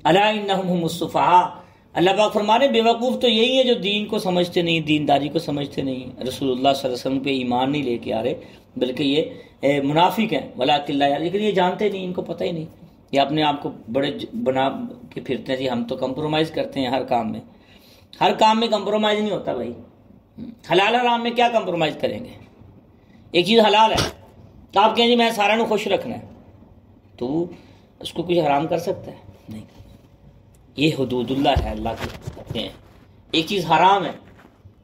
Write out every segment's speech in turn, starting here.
الا انہم هم السفہاء، اللہ پاک فرمانے بے وقوف تو یہی ہیں جو دین کو سمجھتے نہیں، دینداری کو سمجھتے نہیں، رسول اللہ صلی اللہ علیہ وسلم پہ ایمان نہیں لے کے آ رہے، بلکہ یہ منافق ہیں، ولکن لا یعلمون، لیکن یہ جانتے نہیں، ان کو پتہ ہی نہیں، یہ اپنے آپ کو بڑے بنا کے پھرتے ہیں جی ہم تو کمپرومائز کرتے ہیں ہر کام میں۔ ہر کام میں کمپرومائز نہیں ہوتا بھائی، حلال حرام میں کیا کمپرومائز کریں گے؟ ایک چیز حلال ہے تو آپ کہیں جی میں سارا نو خوش رکھنا ہے، تو اس کو کچھ حرام کر سکتا ہے؟ نہیں، یہ حدود اللہ ہے، اللہ کے کہتے ہیں۔ ایک چیز حرام ہے،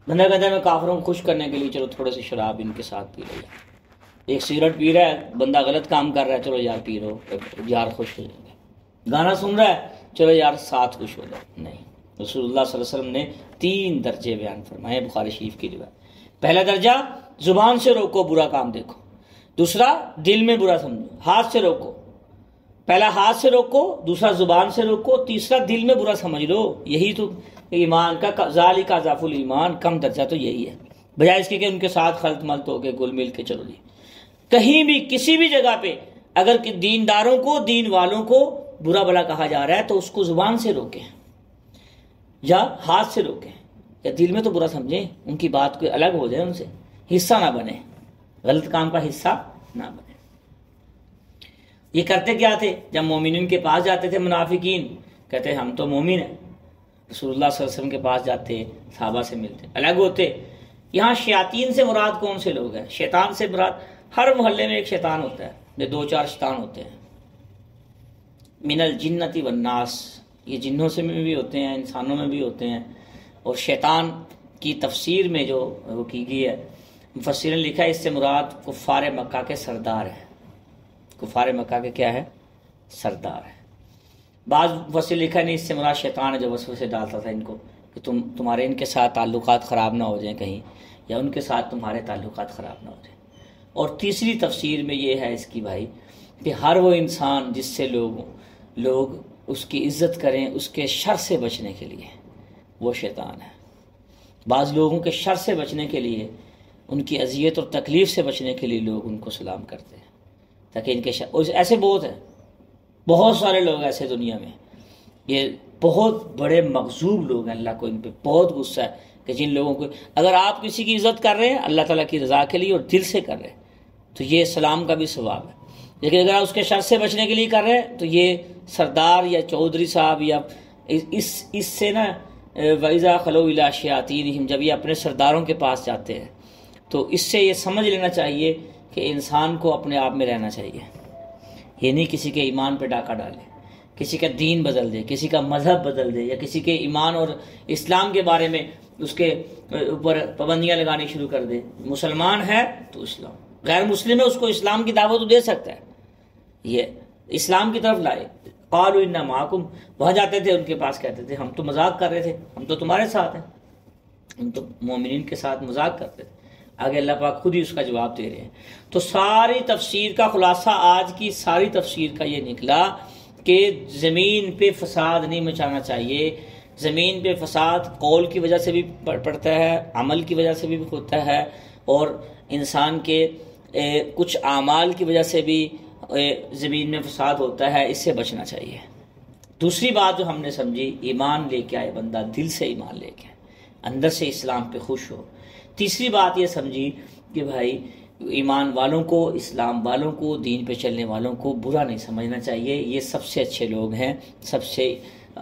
بندہ کہتا ہے میں کافروں کو خوش کرنے کے لیے چلو تھوڑے سے شراب ان کے ساتھ پی لو، ایک سگریٹ پی رہا ہے بندہ غلط کام کر رہا ہے، چلو یار پی لو یار خوش ہو جائیں گے، گانا سن رہا ہے چلو یار ساتھ خوش ہو جاؤ، نہیں۔ رسول اللہ صلی اللہ علیہ وسلم نے 3 درجے بیان فرمائے، بخاری شریف کی روایت۔ پہلا درجہ زبان سے روکو برا کام دیکھو، دوسرا دل میں برا سمجھو، ہاتھ سے روکو، پہلا ہاتھ سے روکو، دوسرا زبان سے روکو، تیسرا دل میں برا سمجھ لو، یہی تو ایمان کا ذالک اضعف الایمان، کم درجہ تو یہی ہے، بجائے اس کے کہ ان کے ساتھ خلط ملط ہو کے گل مل کے چلو جی۔ کہیں بھی کسی بھی جگہ پہ اگر دینداروں کو، دین والوں کو برا بلا کہا جا رہا ہے تو اس کو زبان سے روکیں یا ہاتھ سے روکیں یا دل میں تو برا سمجھیں، ان کی بات کوئی الگ ہو جائے، ان سے حصہ نہ بنے، غلط کام کا حصہ نہ بنے۔ یہ کرتے کیا تھے؟ جب مومنین کے پاس جاتے تھے منافقین، کہتے ہم تو مومن ہیں، رسول اللہ صلی اللہ علیہ وسلم کے پاس جاتے، صحابہ سے ملتے، الگ ہوتے۔ یہاں شیاطین سے مراد کون سے لوگ ہیں؟ شیطان سے مراد ہر محلے میں ایک شیطان ہوتا ہے، یہ 2-4 شیطان ہوتے ہیں، من الجنۃ والناس، یہ جنوں سے بھی ہوتے ہیں، انسانوں میں بھی ہوتے ہیں۔ اور شیطان کی تفسیر میں جو وہ کی گئی ہے، مفسرین نے لکھا ہے اس سے مراد کفار مکہ کے سردار ہیں، کفار مکہ کے کیا ہے؟ سردار ہے۔ بعض مفسرین لکھا نہیں، اس سے مراد شیطان ہے جو وسوسے ڈالتا تھا ان کو کہ تمہارے ان کے ساتھ تعلقات خراب نہ ہو جائیں کہیں، یا ان کے ساتھ تمہارے تعلقات خراب نہ ہو جائیں۔ اور تیسری تفسیر میں یہ ہے اس کی بھائی کہ ہر وہ انسان جس سے لوگ اس کی عزت کریں، اس کے شر سے بچنے کے لیے وہ شیطان ہے۔ بعض لوگوں کے شر سے بچنے کے لیے، ان کی اذیت اور تکلیف سے بچنے کے لیے لوگ ان کو سلام کرتے ہیں تاکہ ان کے شر، اور ایسے بہت ہیں، بہت سارے لوگ ایسے دنیا میں، یہ بہت بڑے مغضوب لوگ ہیں، اللہ کو ان پہ بہت غصہ ہے کہ جن لوگوں کو اگر آپ کسی کی عزت کر رہے ہیں اللہ تعالیٰ کی رضا کے لیے اور دل سے کر رہے ہیں تو یہ سلام کا بھی ثواب ہے، لیکن اگر آپ اس کے شر سے بچنے کے لیے کر رہے ہیں تو یہ سردار یا چودھری صاحب یا اس سے نا وَإِذَا خَلَوْا إِلَىٰ شَيَاطِينِهِمْ، جب یہ اپنے سرداروں کے پاس جاتے ہیں تو اس سے یہ سمجھ لینا چاہیے کہ انسان کو اپنے آپ میں رہنا چاہیے، یہ نہیں کسی کے ایمان پہ ڈاکہ ڈالے، کسی کا دین بدل دے، کسی کا مذہب بدل دے، یا کسی کے ایمان اور اسلام کے بارے میں اس کے اوپر پابندیاں لگانی شروع کر دے۔ مسلمان ہے تو اسلام، غیر مسلم ہے اس کو اسلام کی دعوت تو دے سکتا ہے، یہ اسلام کی طرف لائے۔ قالوا انا معکم، وہاں جاتے تھے ان کے پاس کہتے تھے ہم تو مذاق کر رہے تھے، ہم تو تمہارے ساتھ ہیں، ہم تو مومنین کے ساتھ مذاق کرتے تھے۔ آگے اللہ پاک خود ہی اس کا جواب دے رہے ہیں۔ تو ساری تفسیر کا خلاصہ، آج کی ساری تفسیر کا یہ نکلا کہ زمین پہ فساد نہیں مچانا چاہیے۔ زمین پہ فساد قول کی وجہ سے بھی پڑتا ہے، عمل کی وجہ سے بھی ہوتا ہے، اور انسان کے کچھ اعمال کی وجہ سے بھی زمین میں فساد ہوتا ہے، اس سے بچنا چاہیے۔ دوسری بات جو ہم نے سمجھی، ایمان لے کے آئے بندہ، دل سے ایمان لے کے، اندر سے اسلام پہ خوش ہو۔ تیسری بات یہ سمجھی کہ بھائی ایمان والوں کو، اسلام والوں کو، دین پہ چلنے والوں کو برا نہیں سمجھنا چاہیے، یہ سب سے اچھے لوگ ہیں، سب سے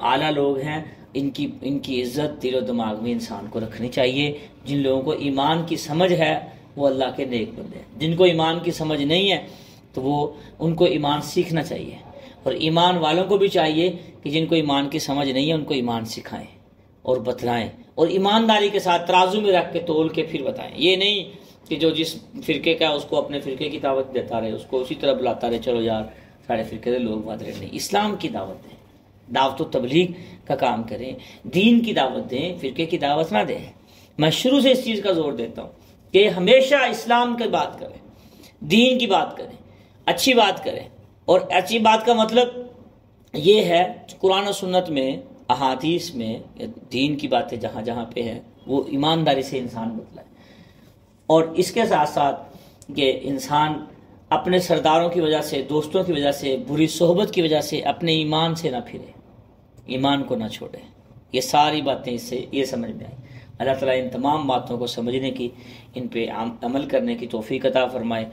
اعلیٰ لوگ ہیں، ان کی عزت دل و دماغ میں انسان کو رکھنی چاہیے۔ جن لوگوں کو ایمان کی سمجھ ہے وہ اللہ کے نیک بندے ہیں، جن کو ایمان کی سمجھ نہیں ہے تو ان کو ایمان سیکھنا چاہیے، اور ایمان والوں کو بھی چاہیے کہ جن کو ایمان کی سمجھ نہیں ہے ان کو ایمان سکھائیں اور بتلائیں، اور ایمانداری کے ساتھ ترازو میں رکھ کے تول کے پھر بتائیں۔ یہ نہیں کہ جو جس فرقے کا اس کو اپنے فرقے کی دعوت دیتا رہے، اس کو اسی طرح بلاتا رہے، چلو یار سارے فرقے کے لوگ بات رہے، نہیں، اسلام کی دعوت دیں، دعوت و تبلیغ کا کام کریں، دین کی دعوت دیں، فرقے کی دعوت نہ دیں۔ میں شروع سے اس چیز کا زور دیتا ہوں کہ ہمیشہ اسلام کی بات کریں، دین کی بات کریں، اچھی بات کریں، اور اچھی بات کا مطلب یہ ہے قرآن و سنت میں، احادیث میں، دین کی باتیں جہاں جہاں پہ ہیں وہ ایمانداری سے انسان بتلائے، اور اس کے ساتھ ساتھ کہ انسان اپنے سرداروں کی وجہ سے، دوستوں کی وجہ سے، بری صحبت کی وجہ سے اپنے ایمان سے نہ پھرے، ایمان کو نہ چھوڑے. یہ ساری باتیں اس سے یہ سمجھ میں آئیں. اللہ تعالیٰ ان تمام باتوں کو سمجھنے کی، ان پہ عمل کرنے کی توفیق عطا فرمائے.